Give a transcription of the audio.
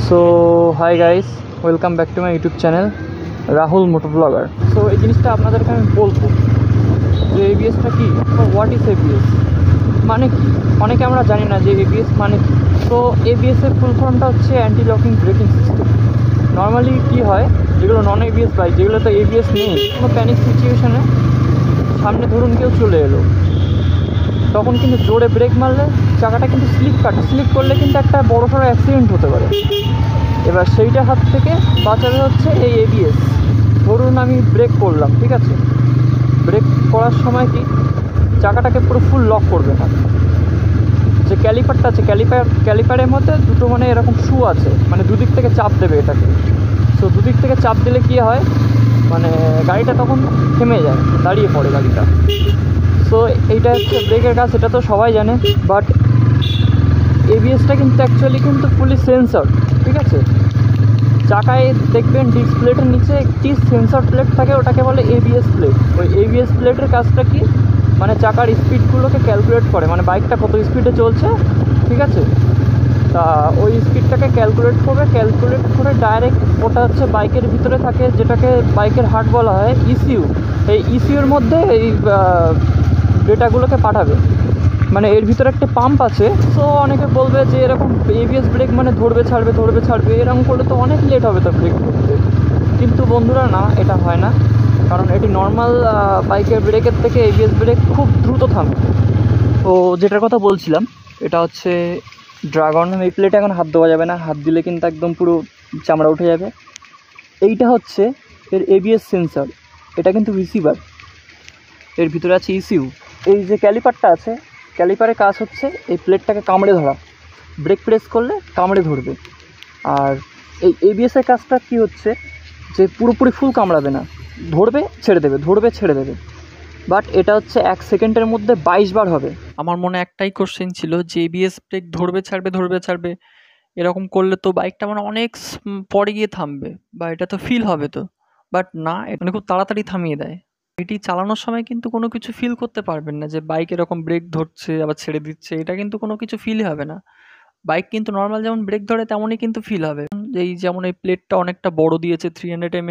So hi guys, welcome back to my YouTube channel Rahul moto blogger. So এই জিনিসটা আপনাদেরকে আমি বলবো যে এবিএসটা কি, হোয়াট ইজ এবিএস, মানে কি। অনেকে আমরা জানি না যে এবিএস মানে কি। তো এবিএসের ফুল ফর্মটা হচ্ছে anti locking braking system. Normally কী হয়, যেগুলো নন এবিএস বাইক, যেগুলো তো এবিএস নেই, কোনো প্যানিক সিচুয়েশনে সামনে ধরুন কেউ চলে এলো, তখন কিন্তু জোরে ব্রেক মারলে চাকাটা কিন্তু স্লিপ করলে কিন্তু একটা বড় সড়ো অ্যাক্সিডেন্ট হতে পারে। এবার সেইটার হাত থেকে বাঁচাবে হচ্ছে এই এবিএস। ধরুন আমি ব্রেক করলাম, ঠিক আছে, ব্রেক করার সময় কি চাকাটাকে পুরো ফুল লক করবে না। যে ক্যালিপারটা আছে, ক্যালিপারের মধ্যে দুটো মানে এরকম শু আছে, মানে দুদিক থেকে চাপ দেবে এটাকে। সো দুদিক থেকে চাপ দিলে কী হয়, মানে গাড়িটা তখন থেমে যায়, দাঁড়িয়ে পড়ে গাড়িটা। সো এইটা হচ্ছে ব্রেকের কাজ, এটা তো সবাই জানে। বাট এবিএসটা কিন্তু অ্যাকচুয়ালি কিন্তু ফুলি সেন্সর, ঠিক আছে। চাকায় দেখবেন ডিসপ্লেটের নিচে একটি সেন্সর প্লেট থাকে, ওটাকে বলে এবিএস প্লেট। ওই এবিএস প্লেটের কাজটা কি, মানে চাকার স্পিডগুলোকে ক্যালকুলেট করে, মানে বাইকটা কত স্পিডে চলছে, ঠিক আছে, তা ওই স্পিডটাকে ক্যালকুলেট করে ডাইরেক্ট ওটা হচ্ছে বাইকের ভিতরে থাকে, যেটাকে বাইকের হার্ট বলা হয়, ইসিইউ। এই ইসিইউর মধ্যে এই ডেটাগুলোকে পাঠাবে, মানে এর ভিতরে একটা পাম্প আছে। সো অনেকে বলবে যে এরকম এবিএস ব্রেক মানে ধরবে ছাড়বে, এরকম করলে তো অনেক লেট হবে তো ব্রেক করতে। কিন্তু বন্ধুরা না, এটা হয় না, কারণ এটি নর্মাল বাইকের ব্রেকের থেকে এবিএস ব্রেক খুব দ্রুত থামে। তো যেটার কথা বলছিলাম, এটা হচ্ছে ড্রাগন। এই প্লেটে এখন হাত দেওয়া যাবে না, হাত দিলে কিন্তু একদম পুরো চামড়া উঠে যাবে। এইটা হচ্ছে এর এবিএস সেন্সর, এটা কিন্তু রিসিভার, এর ভিতরে আছে ইসিইউ। এই যে ক্যালিপারটা আছে, ক্যালিপারের কাজ হচ্ছে এই প্লেটটাকে কামড়ে ধরা, ব্রেক প্রেস করলে কামড়ে ধরবে। আর এই এবিএসের কাজটা কি হচ্ছে, যে পুরোপুরি ফুল কামড়াবে না, ধরবে ছেড়ে দেবে। বাট এটা হচ্ছে 1 সেকেন্ডের মধ্যে 22 বার হবে। আমার মনে একটাই কোশ্চেন ছিল যে এবিএস ব্রেক ধরবে ছাড়বে এরকম করলে তো বাইকটা মানে অনেক পরে গিয়ে থামবে, বা এটা তো ফিল হবে তো। বাট না, এটা খুব তাড়াতাড়ি থামিয়ে দেয়। এটি চালানোর সময় কিন্তু কোনো কিছু ফিল করতে পারবেন না যে বাইক এরকম ব্রেক ধরছে আবার ছেড়ে দিচ্ছে, এটা কিন্তু কোনো কিছু ফিলই হবে না। বাইক কিন্তু নর্মাল যেমন ব্রেক ধরে তেমনই কিন্তু ফিল হবে। এই যেমন এই প্লেটটা অনেকটা বড় দিয়েছে, 300 mm,